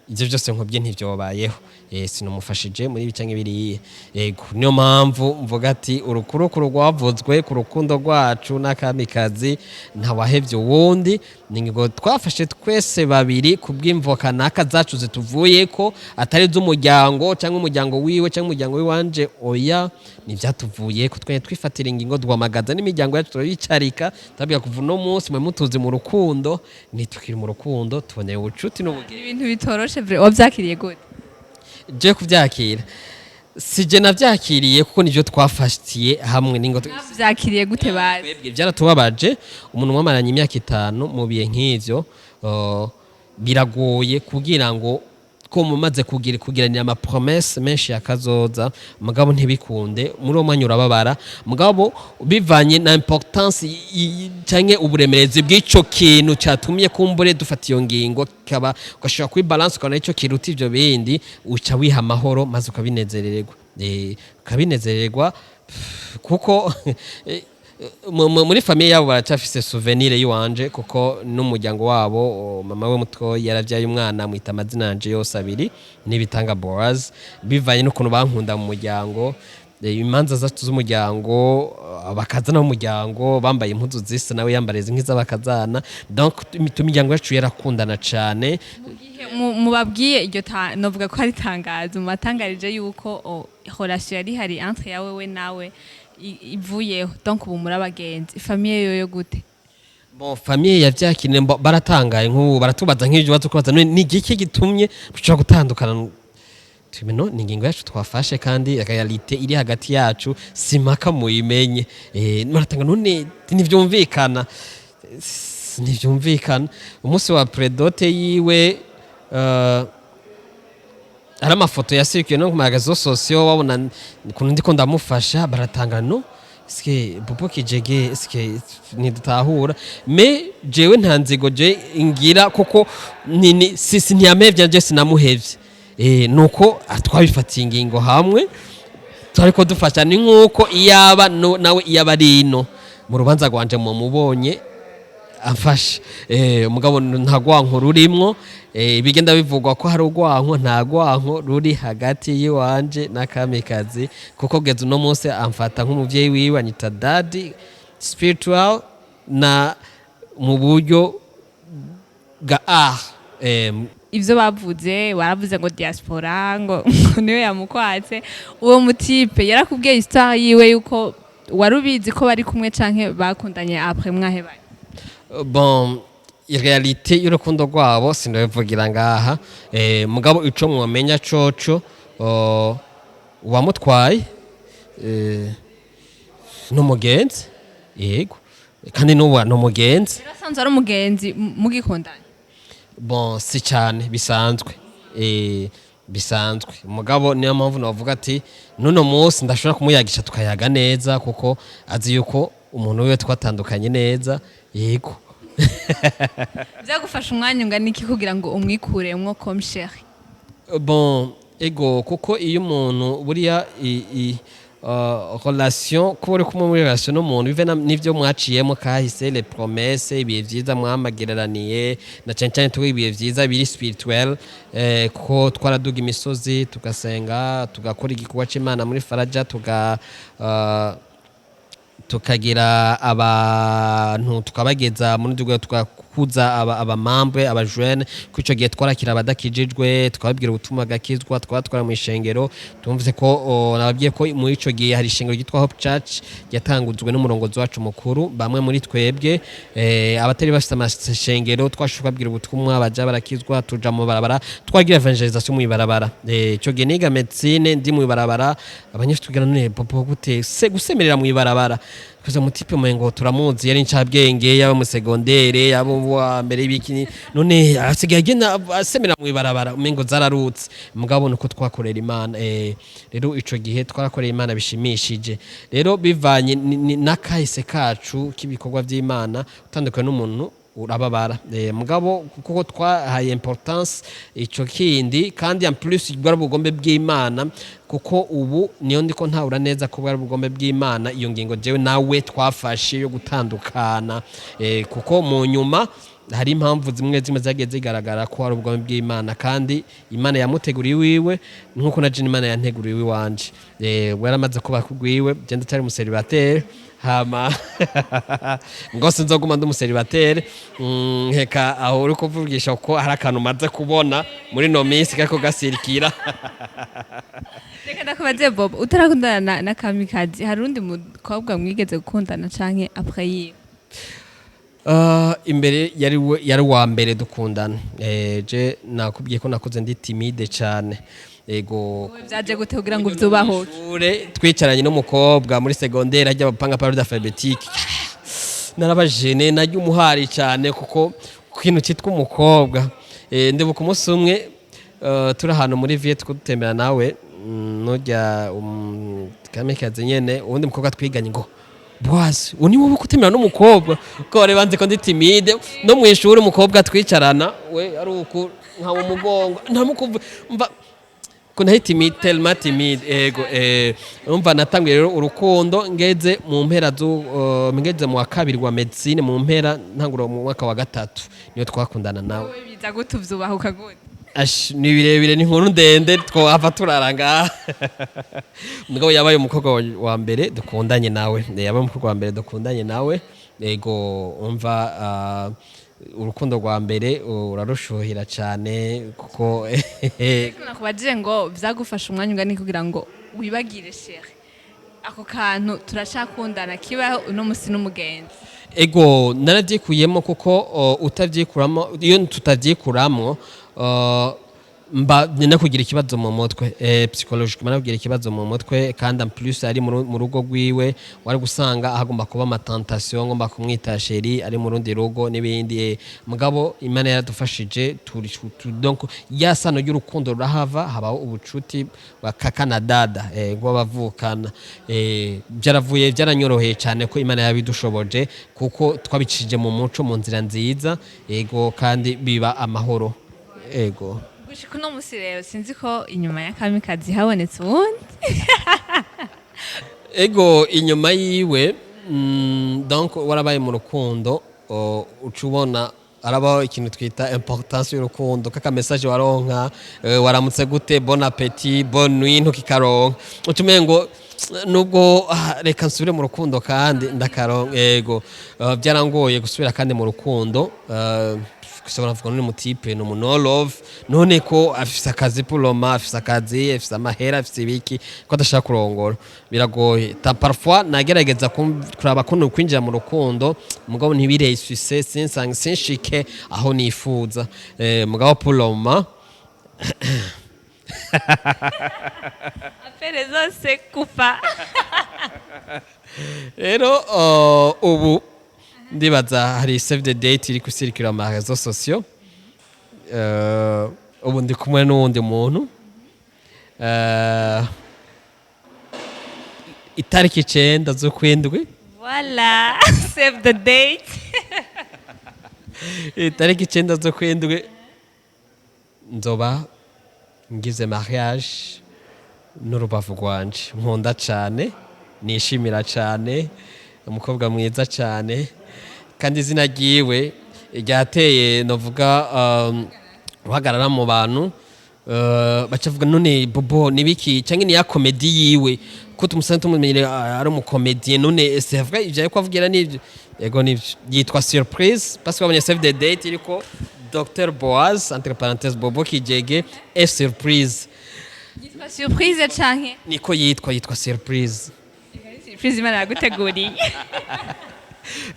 ibyo byose nkubye ntivyobayeho sinumufashije muri bicange biriye yego niyo mpamvu mvuga ati urukurukuru rwavuzwe ku rukundo rwacu n'akamikazi ntawahevye wundi ningo twafashe twese babiri kubw'imvoka naka zacu zituvuyeko atari z'umuryango cyangwa umuryango wiwe cyangwa umuryango wiwanje oya nivyatuvuyeko twe twifatira ingingo dwamagaza n'imiryango yacu turayicarika tabya kuva no munsi mwe mutuzi mu rukundo nitukiri mu rukundo tuboneye ubucuti n'ubugire ibintu bitoroshe vre wavyakiriye gute? Je kuvyakira sije navyakiriye kuko nivyo twafashtiye hamwe ningo vyakiriye gute bazi byaratubabaje umuntu wamaranye imyaka 5 mu biye nk'ivyo biragoye kugira ngo ko mumaze kugiranira ama promesse menshi yakazoza mugabo ntibikunde muri umwanya urababara mugabo bivanye na importance canke uburemerezi bw'ico kintu cyatumye kumbure dufata iyo ngingo kaba ugashaka kuri balance ukana ico kiruta ivyo bindi uca wiha amahoro maze ukabinezerererwa ukabinezerererwa kuko muri famille yabo baracafise souvenir yiwanje kuko n'umuryango wabo mama we mutwo yaravyaye umwana mwita amazina yanje yose abiri nibitanga Boaz bivanye n'ukuntu bankunda mu muryango imanza zacu z'umuryango abakazana b'umuryango bambaye impuzu zisa nawe yambareze nk'izabakazana donc imiryango yacu yarakundana cyane mubabwiye iryo novuga ko ari tangazo mubatangarije yuko relation yari hari entre yawe we nawe ivuyeho donc ubu muri abagenzi famille yoyo gute? Bon famille yavyakine baratangaye nk'ubu baratubaza nk'ibyo batukubaza ni giki gitumye dushobora gutandukana tubino ni ingingo yacu twafashe kandi realite iri hagati yacu simaka muyimenye maratanga none ntivyumvikana umunsi wa predote yiwe ari amafoto yasirikiye no ku magazo sosiyo wabona ukuntu ndiko ndamufasha baratanga no eske Bobo Kijege eske ntidutahura me jewe nta nzigo je ingira kuko sisi ntiyamevye je sinamuhevye nuko twabifatiye ingingo hamwe twariko dufasha ni nkuko iyaba nawe iyaba ari ino mu rubanza rwanje mu mubonye amfasha umugabo nta gwanko rurimwo bigenda bivugwa ko hari ugwanko nta gwanko ruri hagati yiwanje n'akamikazi kuko geze no munsi amfata nk'umuvyeyi wiwe anyita daddy spiritual na mu buryo ga ivyo bavuze waravuze ngo diaspora ngo niyo yamukwatse uwo mutipe yarakubwiye histoire yiwe yuko warubizi ko bari kumwe canke bakundanye après mwahebanye? Bon realite y'urukundo rwabo sindavugira ngaha mugabo ico mwamenya coco wamutwaye n'umugenzi yego kandi n'uwa n'umugenzi birasanzwe ari umugenzi mugikundanye? Bon si cyane bisanzwe bisanzwe mugabo niyo mpamvu navuga ati nuno munsi ndashobora kumuyagisha tukayaga neza kuko azi yuko umuntu wiwe twatandukanye neza yego byagufasha umwanya ungana iki kugira ngo umwikuremwo comme chérie? Bon ego kuko iyo umuntu buriya relation kuba uri kumwe muri relation n'umuntu bive n'ivyo mwaciyemo kahise les promesses ibihe vyiza mwamagereraniye na cyane cyane tuwe ibihe vyiza biri spirituel ko twaraduga imisozi tugasenga tugakora igikorwa c'Imana muri faraja tukagira abantu tukabageza muri rwego tugakuza abamambre abajene kwico gihe twarakira abadakijijwe tukababwira ubutumwa gakizwa twatwara mu ishengero tumvise ko nababwiye ko muri ico gihe hari ishengero ryitwa Hope Church yatanguzwe n'umurongozi wacu mukuru bamwe muri twebwe abatari bafite amashengero twashobabwira ubutumwa baja barakizwa tuja mu barabara twagira evangelisation mu barabara ico gihe niga medicine ndi mu barabara abanyeshuri tugana none Bobo gute gusemerera mu barabara kuza mutipe mwengo turamuzi yari ncabwenge yaba mu segondere yaba wa mbere y'ibiki none asigaye agenda asemera mu ibarabara umengo zararutse mugabo nuko twakorera Imana rero ico gihe twarakorera Imana bishimishije rero bivanye n'akahise kacu k'ibikorwa vy'Imana utandukanye n'umuntu urababara mugabo kuko twahaye importance ico kindi kandi en plus bwari bugombe bw'Imana kuko ubu niyo ndiko ntahura neza ko bwari bugombe bw'Imana iyo ngingo jewe nawe twafashe yo gutandukana kuko mu nyuma hari impamvu zimwe zagiye zigaragara ko hari ubugome bw'Imana kandi Imana yamuteguriye wiwe nkuko na Imana yanteguriye wanje waramaze kuba kugwiwe genda tari umuseribateri hama ngose nzoguma ndi umuseribateri heka aho uri kuvugisha ko hari akantu maze kubona muri no minsi kako gasirikira reka ndakubaze Bobo utarakundana na Kamikazi hari undi mukobwa mwigeze gukundana canke après yiwe imbere yari wa mbere dukundana je nakubwiye ko nakoze ndi timide cyane ego byaje gute kugira ngo vyubahoke twicaranye n'umukobwa muri secondaire ajya bapanga parole alphabétique narabajene najya umuhari cyane kuko kintu cyitwa umukobwa ndibuka umunsi umwe turi ahantu muri Viet kudutembera nawe nujya Kamikaze nyene ubundi mukobwa twiganye ngo Boaz uni wowe kutemera n'umukobwa ko bari banze ko ndi timide no mwishuri umukobwa twicarana we ari uku nka umugongo ntamukumva mva ko nahi timide ego umva natangiye rero urukundo ngeze mu mpera ngeze mu wa kabiri wa medicine mu mpera ntanguro mu mwaka wa gatatu niyo twakundana nawe biza gutuvyubahuka gute ni birebire ni nkuru ndende twava turaranga mugabo yabaye umukobwa wa mbere dukundanye nawe yabaye umukobwa wa mbere dukundanye nawe ego umva urukundo rwa mbere urarushuhira cyane kuko nakubajije ngo vyagufasha umwanya ungana kugira ngo wibagire chérie ako kantu turashakundana kibaho uno musi n'umugenzi ego naravyikuyemo kuko utavyikuramo iyo tutavyikuramo mba nina kugira ikibazo mu mutwe psychologiquement kugira ikibazo mu mutwe kandi en plus ari mu rugo rwiwe wari gusanga ahagomba kuba amatentation ngomba kumwita chérie ari mu rundi rugo n'ibindi mugabo Imana yaradufashije donc yasano y'urukundo rurahava habaho ubucuti wa kaka na dada ngo bavukana byaravuye byaranyoroheye cyane ko Imana yabidushoboje kuko twabicishije mu muco mu nzira nziza ego kandi biba amahoro ego gushika no musi rero sinzi ko inyuma ya Kamikazi habonetse ubundi ego inyuma yiwe donc warabaye mu rukundo ucubona arabaho ikintu twita importance y'urukundo kaka message waronka waramutse gute bon appétit bonne nuit ntukikaronka utumengo nubwo reka nsubire mu rukundo kandi ndakaronka ego byarangoye gusubira kandi mu rukundo kushobora kuvuga ni mutipe no no love none ko afisa akazi puloma afisa akazi afisa amahera afisa ibiki ko adashaka kurongora biragoye parfois nagerageza kuraba ko no kwinjira mu rukundo mugabo ntibireyisuse sinshike aho nifuza mugabo puloma afere zose kufa rero ubu ndibaza hari save the date iri kusirikira mu réseaux sociaux ubu ndi kumwe n'uwundi muntu itariki 9 z'ukwindwi voilà save the date itariki 9 z'ukwindwi nzoba ngize mariage n'urubavu rwanje nkunda cyane nishimira cyane umukobwa mwiza cyane kandi izina ryiwe ryateye novuga uhagarara mu bantu bacavuga none Bobo nibiki cyangwa ni ya comedy yiwe ko tumusanze tumumenyere ari umukomedie none c'est vrai ivyo ko avugira n'ivyo yego n'ivyo yitwa Surprise parce que abonye save the date iriko Dr Boaz entre parenthèses Bobo Kijege et Surprise yitwa Surprise canke niko yitwa Surprise Surprise Imana yaguteguriye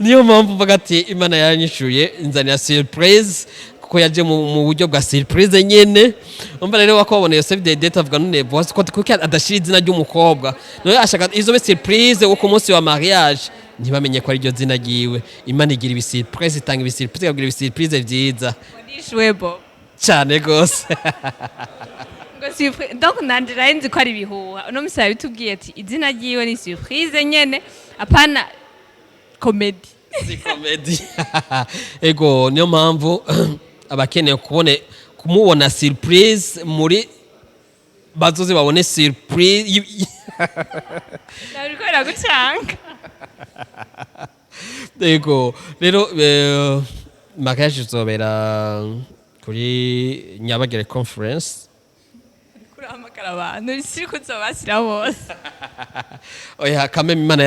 niyo mpamvu mvuga ati Imana yanyishuye inzanira Surprise kuko yaje mu buryo bwa surprise nyene umva rero wakobona iyo save the date avuga none boss ko adashira izina ry'umukobwa no ashaka izo be surprise wo ku munsi wa mariage ntibamenye ko ari ryo zina giwe Imana igira ibi surprise itanga ibi surprise igagira ibi surprise vyiza nishwebo cyane gose ngo surprise donc nanje rayenzi ko ari bihuha uno musaba bitubwiye ati izina giwe ni surprise nyene apana comedy si comedy ego niyo mpamvu abakeneye kumubona surprise muri bazoze babone surprise nariko ragucanga ego rero mariage izobera kuri Nyabagere conference kurahamagara abantu siri kuzobasira bose oya kameme Imana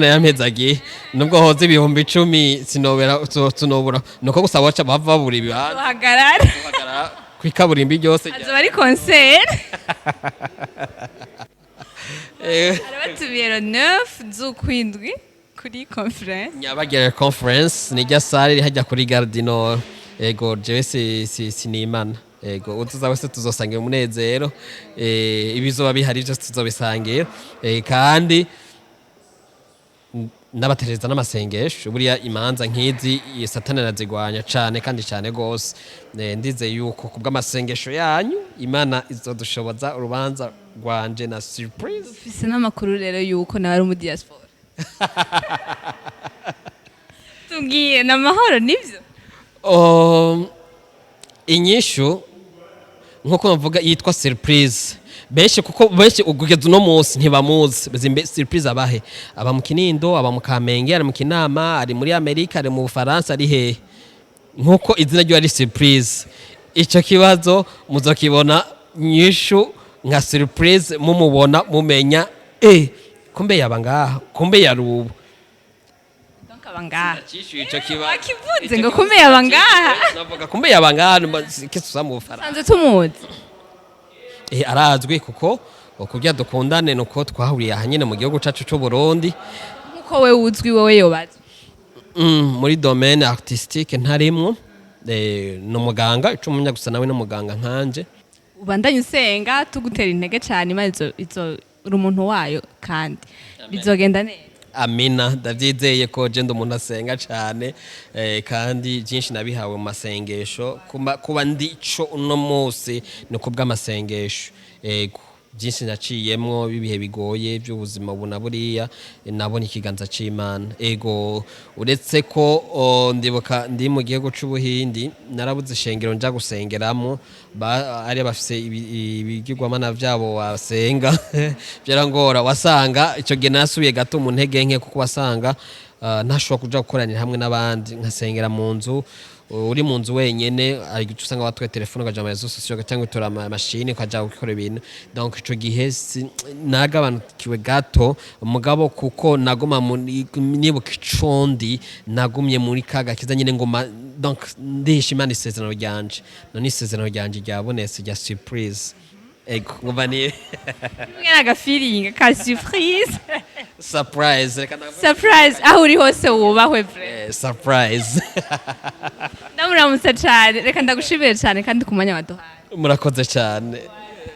yarampezagiye nubwo hoze ibihumbi 10 sinobura nuko gusa waca bava babura ibibanza hagarara kwikaburimbi ryose azoba ari concert arabatubiye 9 z'ukwindwi kuri conference Nyabagere conference ni rya sare iri hajya kuri Gardino ego jewe si Imana ego utuza wese tuzosangira umunezero ibizoba bihari byo tuzobisangira kandi n'abatereza n'amasengesho buriya imanza nk'izi satani arazigwanya cyane kandi cyane gose ndize yuko kubw'amasengesho yanyu Imana izodushoboza urubanza rwanje na surprise ufise n'amakuru rero yuko nawe ari mu diaspora tubwiye n'amahoro nivyo inyishu nkuko bavuga yitwa surprise benshi kuko benshi ugugeza uno munsi ntibamuzi surprise abahe aba mu Kinindo aba mu Kamenge ari mu Kinama ari muri Amerika ari mu Bufaransa ari he nkuko izina ryo ari surprise ico kibazo muzokibona nyishu nka surprise mumubona mumenya kumbe yabangaha kumbe yarubu abangaha ico kibazo akivuze ngo kumbe yabangaha navuga kumbe yabangaha kisusa mu Bufaransa sanze tumuzi arazwi kuko kugira dukundane nuko twahuriye ahanyene mu gihugu cacu cyo Burundi nkuko we uzwi wowe yobaza muri domaine artistique ntarimwo no muganga ico munya gusa nawe no muganga nkanje ubandanye usenga tugutera intege cyane Imana izo uri umuntu wayo kandi bizogenda neza amina ndavyizeye ko je umuntu asenga cyane kandi byinshi nabihawe mu masengesho kuba ndico uno munsi no kubw'amasengesho ego byinshi naciyemwo bibihe bigoye by'ubuzima buna buriya nabona ikiganza c'Imana ego uretse ko ndibuka ndi mu gihugu c'Ubuhindi narabuze ishengero nja gusengeramo ari bafise ibigirwamana vyabo wasenga byarangora wasanga ico gihe nasubiye gato mu ntege nke kuko wasanga ntashobora kuja gukoranira hamwe n'abandi nkasengera mu nzu uri mu nzu wenyene ari usanga watwe telefone ukaja mu réseaux sociaux cyangwa utora machine ukaja gukora ibintu donc ico gihe nagabanukiwe gato mugabo kuko nagoma nibuka icondi nagumye muri kaga kiza nyine ngoma donc ndishimana isezerano ryanje none isezerano ryanje ryabonetse rya surprise ego ngubaniye mwana feeling ka surprise surprise aho uri hose wubahwe vrai surprise ndamuramutse cyane reka ndagushimire cyane kandi kumanya waduhaye murakoze cyane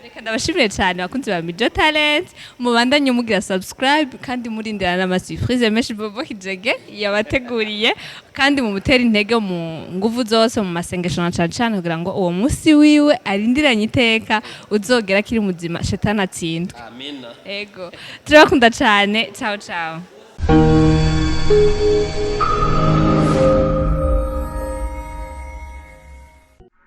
reka ndabashimire cyane bakunzi ba Mijo Talent mubandanye mugira subscribe kandi murindira n'ama surprise menshi Bobo Kijege yabateguriye kandi mumutera intege mu nguvu zose mu masengesho na cyane kugira ngo uwo munsi wiwe arindiranye iteka uzogera kiri muzima shetani atsindwe amina ego turakunda cyane ciao ciao